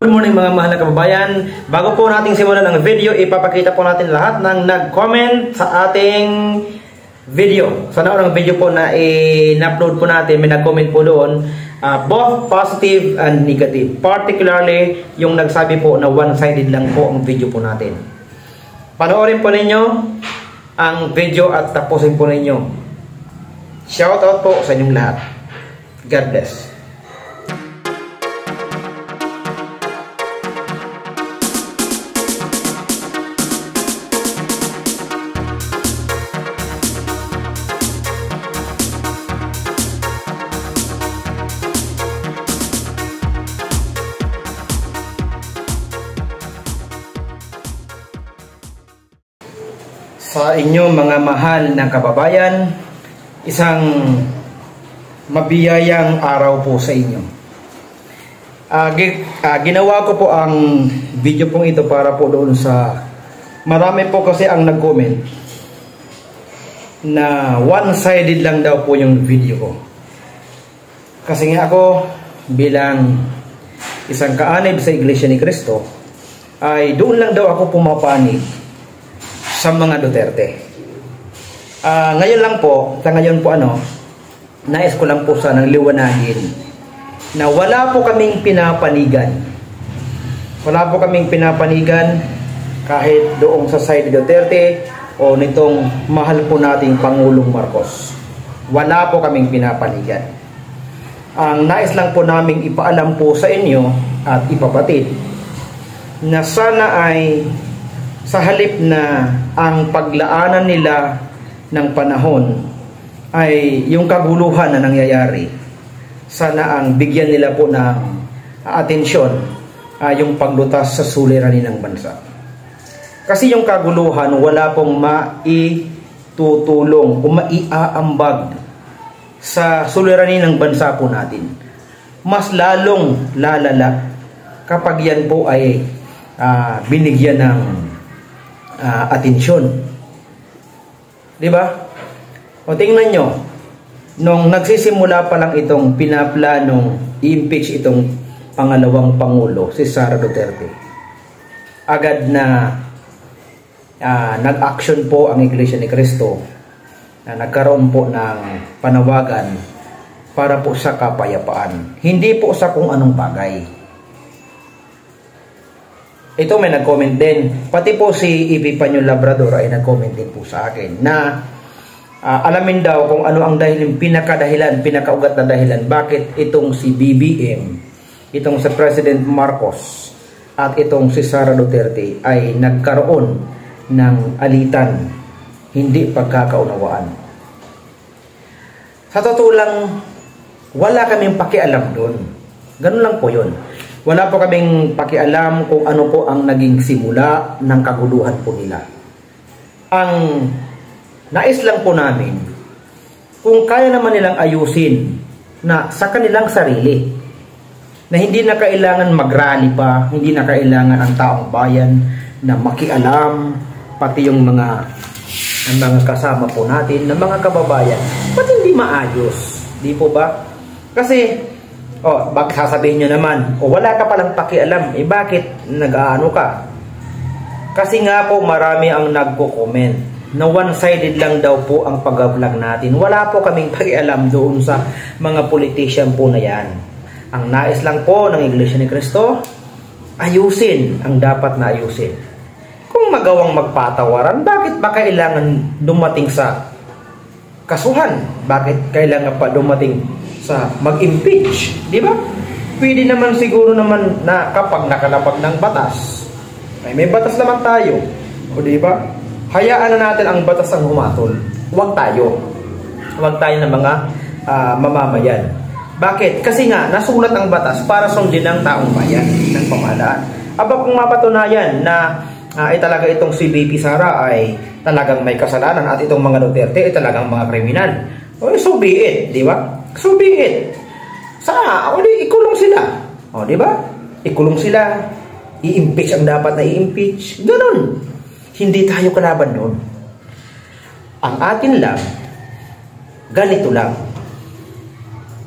Good morning mga mahal na kababayan. Bago po nating simulan ng video, ipapakita po natin lahat ng nag-comment sa ating video. Sa naunang video po na in-upload po natin, may nag-comment po doon, both positive and negative. Particularly, yung nagsabi po na one-sided lang po ang video po natin. Panoorin po ninyo ang video at tapusin po ninyo. Shoutout po sa inyong lahat. God bless. Sa inyo mga mahal na kababayan, isang mabiyayang araw po sa inyo. Ginawa ko po ang video pong ito para po doon sa marami po kasi ang nag-comment na one-sided lang daw po yung video ko. Kasi nga ako bilang isang kaanib sa Iglesia ni Cristo ay doon lang daw ako pumapanig sa mga Duterte. Ngayon lang po, sa ngayon po nais ko lang po sanang liwanagin na wala po kaming pinapanigan. Wala po kaming pinapanigan kahit doong sa side ni Duterte o nitong mahal po nating Pangulong Marcos. Wala po kaming pinapanigan. Ang nais lang po naming ipaalam po sa inyo at ipabatid na sana ay sa halip na ang paglaanan nila ng panahon ay yung kaguluhan na nangyayari, sana ang bigyan nila po ng atensyon yung paglutas sa suliranin ng bansa. Kasi yung kaguluhan wala pong maitutulong o maiaambag sa suliranin ng bansa po natin. Mas lalong lalala kapag yan po ay binigyan ng atensyon. Diba? O tingnan nyo, nung nagsisimula pa lang itong pinaplanong i-impeach itong pangalawang Pangulo, si Sara Duterte, agad na nag-action po ang Iglesia ni Cristo na nagkaroon po ng panawagan para po sa kapayapaan. Hindi po sa kung anong bagay. Ito may nag-comment din. Pati po si Epifanio Labrador ay nag-comment din po sa akin na alamin daw kung ano ang pinakaugat na dahilan bakit itong si BBM, itong si President Marcos at itong si Sara Duterte ay nagkaroon ng alitan, hindi pagkakaunawaan. Sa totoo lang, wala kaming pakialam doon. Ganun lang po yun. Wala po kaming pakialam kung ano po ang naging simula ng kaguluhan po nila. Ang nais lang po namin, kung kaya naman nilang ayusin na sa kanilang sarili, na hindi na kailangan mag-rally pa, hindi na kailangan ang taong bayan na makialam, pati yung mga kasama po natin, ng mga kababayan, ba't hindi maayos? Di po ba? Kasi bakit sasabihin nyo naman, wala ka palang pakialam, bakit nag-aano ka? Kasi nga po marami ang nagko-comment na one-sided lang daw po ang pag-vlog natin. Wala po kaming pakialam doon sa mga politician po na yan. Ang nais lang po ng Iglesia ni Cristo, ayusin ang dapat na ayusin. Kung magawang magpatawaran, bakit ba kailangan dumating sa kasuhan? Bakit kailangan pa dumating sa mag-impeach, di ba? Pwede naman siguro naman na kapag nakalapag ng batas, ay may batas naman tayo. O di ba? Hayaan na natin ang batas ang humatol. Huwag tayo. Huwag tayo ng mga mamamayan. Bakit? Kasi nga, nasulat ang batas para sundin ng taong bayan ng pamahalaan. Aba kung mapatunayan na talaga itong si BP Sara ay talagang may kasalanan at itong mga Duterte ay talagang mga kriminal. So be it, di ba? So be it. Sana, ikulong sila. Di ba? Ikulong sila. I-impeach ang dapat na i-impeach. Ganun. Hindi tayo kalaban noon. Ang atin lang, ganito lang.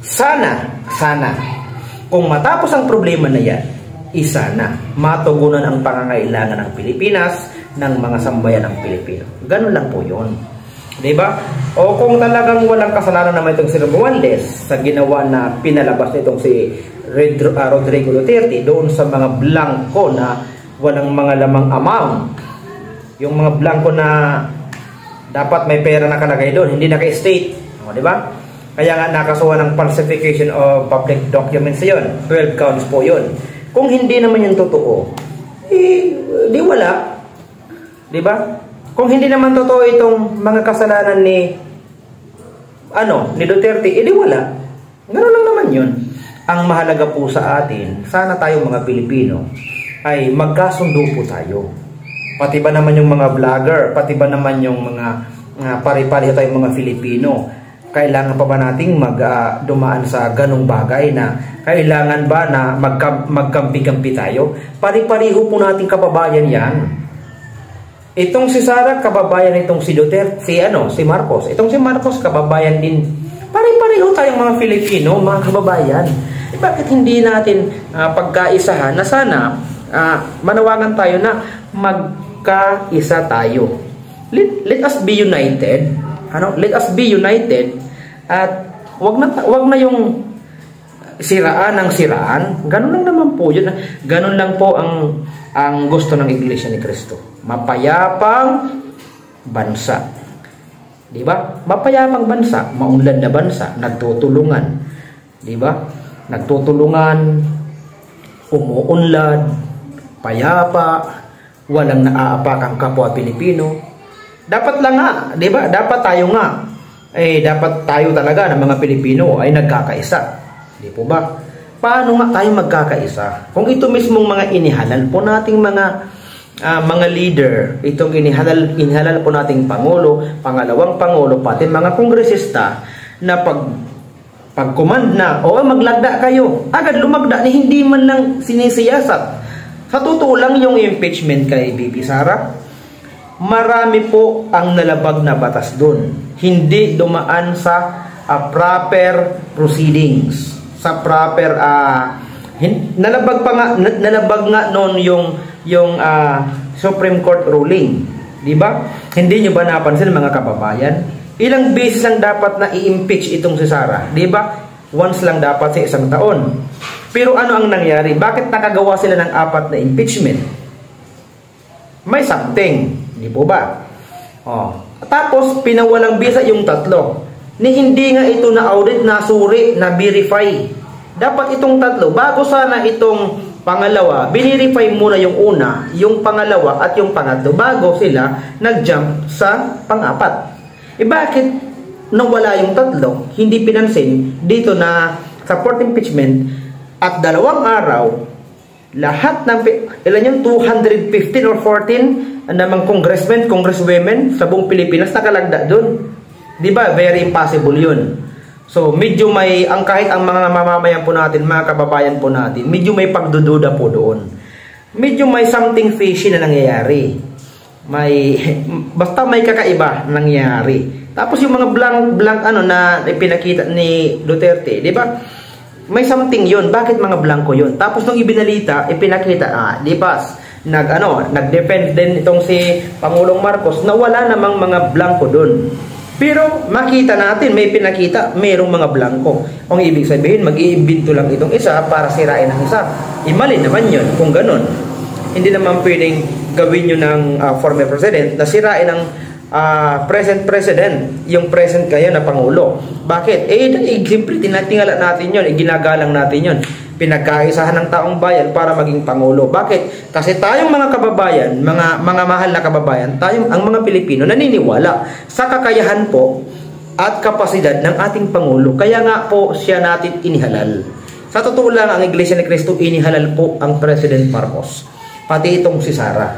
Sana, kung matapos ang problema na yan, isa na. Matugunan ang pangangailangan ng Pilipinas, ng mga sambayan ng Pilipino. Ganun lang po yun. Diba? O kung talagang walang kasalanan naman itong si Romualdez sa ginawa na pinalabas nitong si Rodrigo Duterte doon sa mga blanco na walang mga lamang amount. Yung mga blanco na dapat may pera nakalagay doon, hindi naka-state. O, diba? Kaya nga nakasuhan ng falsification of public documents yun. 12 counts po yun. Kung hindi naman yung totoo, di wala. Diba? Kung hindi naman totoo itong mga kasalanan ni Duterte, di wala. Ganoon lang naman yun. Ang mahalaga po sa atin, sana tayo mga Pilipino ay magkasundo po tayo. Pati ba naman yung mga vlogger, pati ba naman yung mga pari-pari tayong mga Filipino, kailangan pa ba nating dumaan sa ganong bagay na kailangan ba na magkampi-kampi tayo? Pari-pariho po nating kababayan yan. Itong si Sara, kababayan itong si Duterte, si Marcos. Itong si Marcos, kababayan din. Pare-pareho tayong mga Filipino, mga kababayan. Bakit hindi natin pagkaisahan na sana manawagan tayo na magkaisa tayo. Let us be united. Let us be united at wag na yung siraan ng siraan. Ganun lang naman po yun. Ganun lang po ang gusto ng Iglesia ni Cristo. Mapayapang bansa. Di ba? Mapayapang bansa, maunlad na bansa, nagtutulungan. Di ba? Nagtutulungan, umuunlad, payapa, walang naaapak ang kapwa Pilipino. Dapat lang nga, di ba? Dapat tayo nga. Dapat tayo talaga ng mga Pilipino ay nagkakaisa. Di po ba? Paano nga tayo magkakaisa? Kung ito mismong mga inihalal po nating mga leader, itong inihalal po nating Pangulo, pangalawang Pangulo, pati mga kongresista na pag-command na, o maglagda kayo, agad lumagda ni hindi man lang sinisiyasat. Sa totoo lang yung impeachment kay BP Sara, marami po ang nalabag na batas doon. Hindi dumaan sa proper proceedings, sa proper nalabag nga noon yung Supreme Court ruling, di ba? Hindi nyo ba napansin mga kababayan? Ilang beses lang dapat na i-impeach itong si Sara, di ba? Once lang dapat sa isang taon. Pero ano ang nangyari? Bakit nakagawa sila ng 4 na impeachment? May something, di po ba? Tapos pinawalang bisa yung 3. Ni hindi nga ito na-audit, na-suri, na-verify. Dapat itong 3, bago sana itong pangalawa, binirify muna yung una, yung pangalawa at yung pangatlo bago sila nag-jump sa pang-4. Bakit nawala yung 3, hindi pinansin dito na sa 4th impeachment at 2 araw, lahat ng, ilan yung 215 or 14 namang congressmen, congresswomen sa buong Pilipinas nakalagda doon. Diba? Very impossible yun. So, medyo may, kahit ang mga mamamayan po natin, mga kababayan po natin, medyo may pagdududa po doon. Medyo may something fishy na nangyayari. Basta may kakaiba nangyayari. Tapos yung mga blank na pinakita ni Duterte, di ba? May something yun. Bakit mga blanco yun? Tapos nung ibinalita, ipinakita, di ba? Nag-defend din itong si Pangulong Marcos na wala namang mga blanco doon. Pero makita natin, may pinakita, mayroong mga blanco. Ang ibig sabihin, mag-iimbento lang itong isa para sirain ang isa. Mali naman yun kung ganun. Hindi naman pwedeng gawin nyo ng former president na sirain ang present president, yung present kayo na Pangulo. Bakit? Siyempre, tinatingala natin yun, ginagalang natin yun. Pinagkaisahan ng taong bayan para maging Pangulo. Bakit? Kasi tayong mga kababayan, mga mahal na kababayan, tayong ang mga Pilipino naniniwala sa kakayahan po at kapasidad ng ating Pangulo. Kaya nga po siya natin inihalal. Sa totoo lang, ang Iglesia ni Cristo inihalal po ang President Marcos. Pati itong si Sara.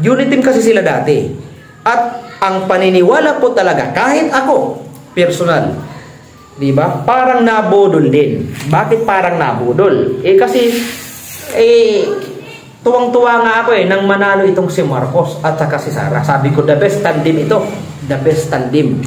Unit team kasi sila dati. At ang paniniwala po talaga, kahit ako, personal, diba? Parang nabudol din. Bakit parang nabudol? Kasi tuwang-tuwa nga ako nang manalo itong si Marcos at saka si Sara. Sabi ko, the best tandem ito. The best tandem.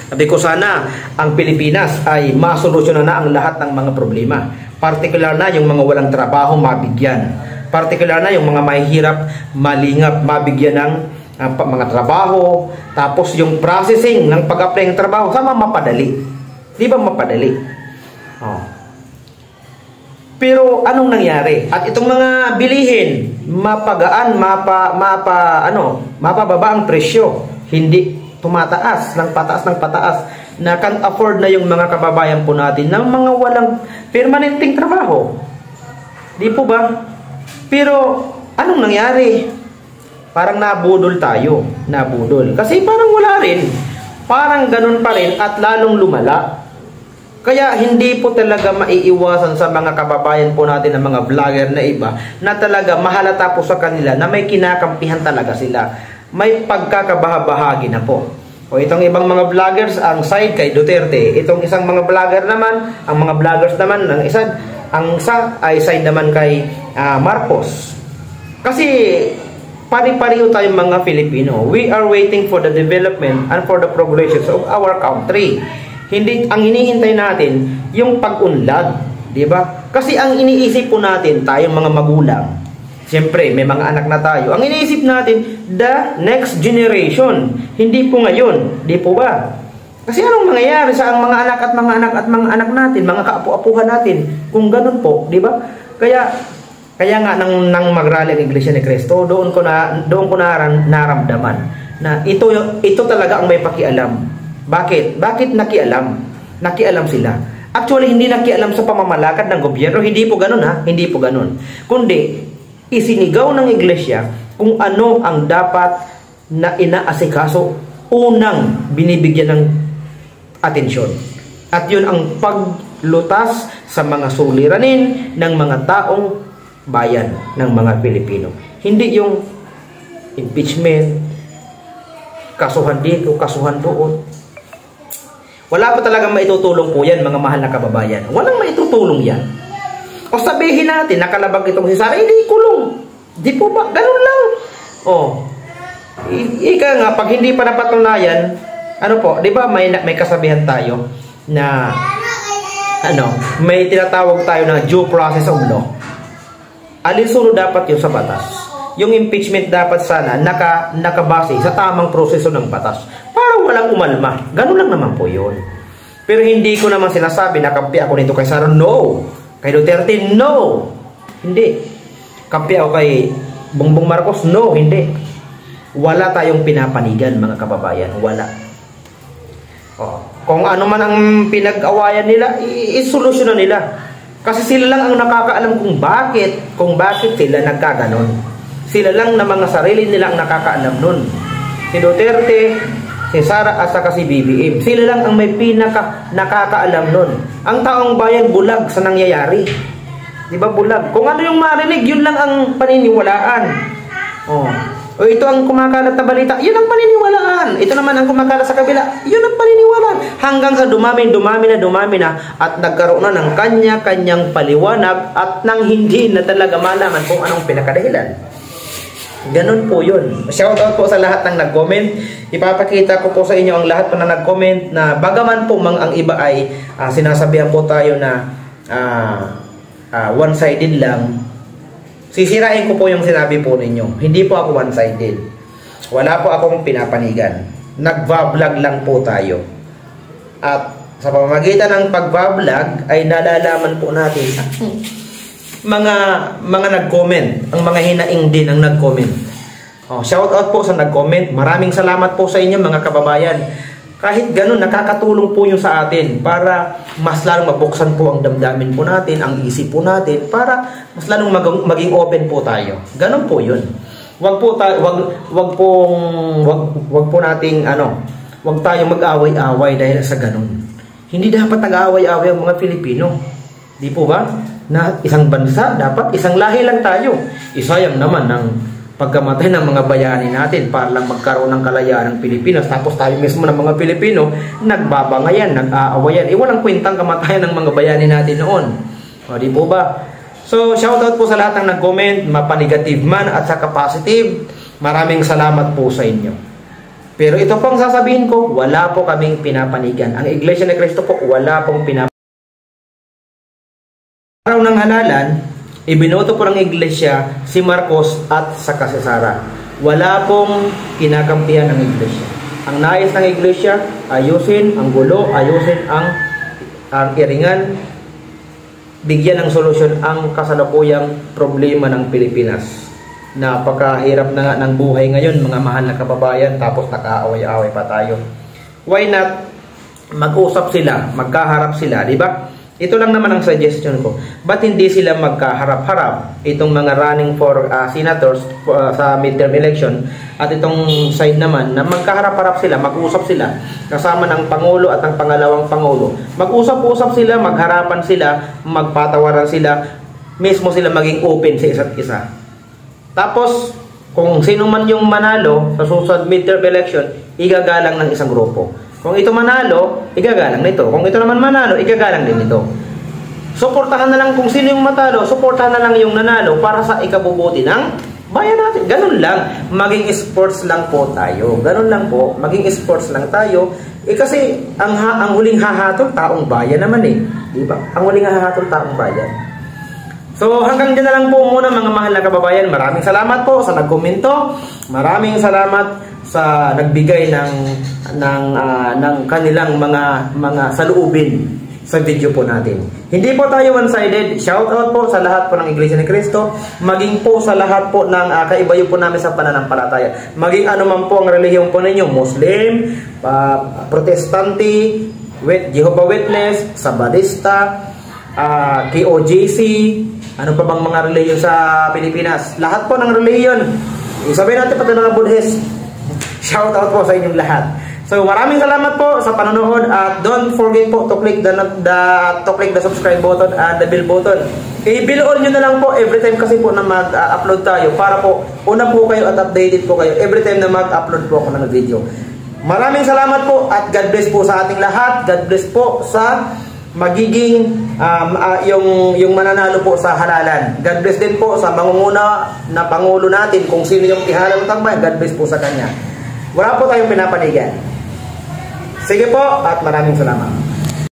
Sabi ko, sana ang Pilipinas ay masolusyonan na ang lahat ng mga problema. Partikular na yung mga walang trabaho, mabigyan. Partikular na yung mga mahihirap, malingap, mabigyan ng mga trabaho. Tapos yung processing ng pag-apply ng trabaho, sama mapadali. Di ba mapadali? Oh. Pero anong nangyari? At itong mga bilihin, mapagaan, mapababa ang presyo. Hindi tumataas ng pataas na can't afford na yung mga kababayan po natin ng mga walang permanenteng trabaho. Di po ba? Pero anong nangyari? Parang nabudol tayo. Nabudol. Kasi parang wala rin. Parang ganun pa rin at lalong lumala. Kaya hindi po talaga maiiwasan sa mga kababayan po natin ng mga vlogger na iba na talaga mahalata po sa kanila na may kinakampihan talaga sila. May pagkakabahabahagi na po. O itong ibang mga vloggers ang side kay Duterte. Itong isang mga vlogger naman, ang mga vloggers naman ang isa ay side naman kay Marcos. Kasi pari-pariho tayong mga Filipino. We are waiting for the development and for the progression of our country. Hindi ang hinihintay natin yung pag-unlad, 'di ba? Kasi ang iniisip po natin, tayong mga magulang, siyempre may mga anak na tayo. Ang iniisip natin, the next generation, hindi po ngayon, 'di po ba? Kasi anong mangyayari sa mga anak at mga anak natin, mga kaapu-apuhan natin kung ganun po, 'di ba? Kaya nga nang magrally ang Iglesia ni Cristo, doon ko naramdaman na ito talaga ang may pakialam. Bakit? Bakit nakialam? Nakialam sila. Actually, hindi nakialam sa pamamalakad ng gobyerno. Hindi po ganun ha. Hindi po ganun. Kundi, isinigaw ng iglesia kung ano ang dapat na inaasikaso unang binibigyan ng atensyon. At yun ang paglutas sa mga suliranin ng mga taong bayan ng mga Pilipino. Hindi yung impeachment, kasuhan dito, kasuhan doon. Wala pa talagang maitutulong po yan, mga mahal na kababayan. Walang maitutulong yan. O sabihin natin, nakalabag itong si Sara, hindi kulong. Di po ba? Ganun lang. O, ika nga, pag hindi pa napatunayan, ano po, di ba may kasabihan tayo na, may tinatawag tayo na due process of law. Alinsunod dapat yun sa batas. Yung impeachment dapat sana nakabase sa tamang proseso ng batas. Para walang umalma. Ganun lang naman po yun. Pero hindi ko naman sinasabi na kampi ako nito kay Sara. No. Kay Duterte, no. Hindi. Kampi ako kay Bongbong Marcos. No, hindi. Wala tayong pinapanigan, mga kababayan. Wala. Kung ano man ang pinag-awayan nila, isolusyonan nila. Kasi sila lang ang nakakaalam kung bakit sila nagkaganon. Sila lang na mga sarili nila ang nakakaalam nun. Si Duterte, si Sara at saka si BBM. Sila lang ang may nakakaalam nun. Ang taong bayan bulag sa nangyayari. Di ba bulag? Kung ano yung marinig, yun lang ang paniniwalaan. O ito ang kumakalat na balita, yun ang paniniwalaan. Ito naman ang kumakalat sa kabila, yun ang paniniwalaan. Hanggang sa dumami na at nagkaroon na ng kanya-kanyang paliwanag at nang hindi na talaga malaman kung anong pinakadahilan. Ganun po yun. Shoutout po sa lahat ng nag-comment. Ipapakita ko po sa inyo ang lahat po na nag-comment na bagaman po ang iba ay sinasabihan po tayo na one-sided lang. Sisirain ko po yung sinabi po ninyo. Hindi po ako one-sided. Wala po akong pinapanigan. Nagva-vlog lang po tayo. At sa pamamagitan ng pagva-vlog ay nalalaman po natin mga nag-comment, ang mga hinaing din ang nag-comment. Shout out po sa nag-comment. Maraming salamat po sa inyo, mga kababayan. Kahit ganun, nakakatulong po yung sa atin para mas lalong mabuksan po ang damdamin po natin, ang isip po natin, para mas lalong maging open po tayo. Ganun po yun. Wag po nating wag tayong mag-away-away dahil sa ganun. Hindi dapat nag-away-away ang mga Pilipino. Di po ba? Na isang bansa, dapat isang lahi lang tayo. Isayang naman ng pagkamatay ng mga bayani natin para lang magkaroon ng kalayaan ng Pilipinas. Tapos tayo mismo ng mga Pilipino, nagbabangayan, nag-aawayan. Walang kwentang kamatayan ng mga bayani natin noon. Di po ba? So, shoutout po sa lahat ng nag-comment, mapa-negative man at saka positive. Maraming salamat po sa inyo. Pero ito pong sasabihin ko, wala po kaming pinapanigan. Ang Iglesia ni Cristo po, wala pong pinapanigan. Araw ng halalan, ibinoto po ng iglesia si Marcos at saka si Sara. Wala pong kinakampihan ng iglesia. Ang nais ng iglesia, ayusin ang gulo, ayusin ang iringan, bigyan ng solusyon ang kasalukuyang problema ng Pilipinas. Napakahirap na nga ng buhay ngayon, mga mahal na kababayan, tapos nakaaway-away pa tayo. Why not mag-usap sila, magkaharap sila, di ba? Ito lang naman ang suggestion ko. Ba't hindi sila magkaharap-harap? Itong mga running for senators sa midterm election at itong side naman na magkaharap-harap sila, mag-usap sila kasama ng Pangulo at ang pangalawang Pangulo. Mag-usap-usap sila, magharapan sila, magpatawaran sila, mismo sila maging open sa isa't isa. Tapos, kung sino man yung manalo sa susunod midterm election, igagalang ng isang grupo. Kung ito manalo, igagalang nito. Kung ito naman manalo, igagalang din ito. Suportahan na lang kung sino yung matalo, suportahan na lang yung nanalo para sa ikabubuti ng bayan natin. Ganun lang. Maging sports lang po tayo. Ganun lang po. Maging sports lang tayo. Kasi ang huling hahatol, taong bayan naman eh. Diba? Ang huling hahatol, taong bayan. So hanggang dyan na lang po muna mga mahal na kababayan. Maraming salamat po sa nagkomento. Maraming salamat sa nagbigay ng kanilang mga saluubin sa video po natin. Hindi po tayo one-sided. Shout out po sa lahat po ng Iglesia ni Cristo, maging po sa lahat po ng kaibayo po namin sa pananampalataya. Maging ano man po ang relihiyon po ninyo, Muslim, Protestante, Jehovah Witness, Sabadista, KOJC, ano pa bang mga relihiyon sa Pilipinas? Lahat po ng relihiyon. Sabihin natin pati mga Buddhist. Shout out po sa inyong lahat. So maraming salamat po sa panonood at don't forget po to click the subscribe button and the bell button. I-bell on nyo na lang po every time kasi po na mag-upload tayo para po una po kayo at updated po kayo every time na mag-upload po ako ng video. Maraming salamat po at God bless po sa ating lahat. God bless po sa magiging yung mananalo po sa halalan. God bless din po sa mangunguna na Pangulo natin kung sino yung ihalal ng tambay. God bless po sa kanya. Wala po tayong pinapanigan. Sige po at maraming salamat.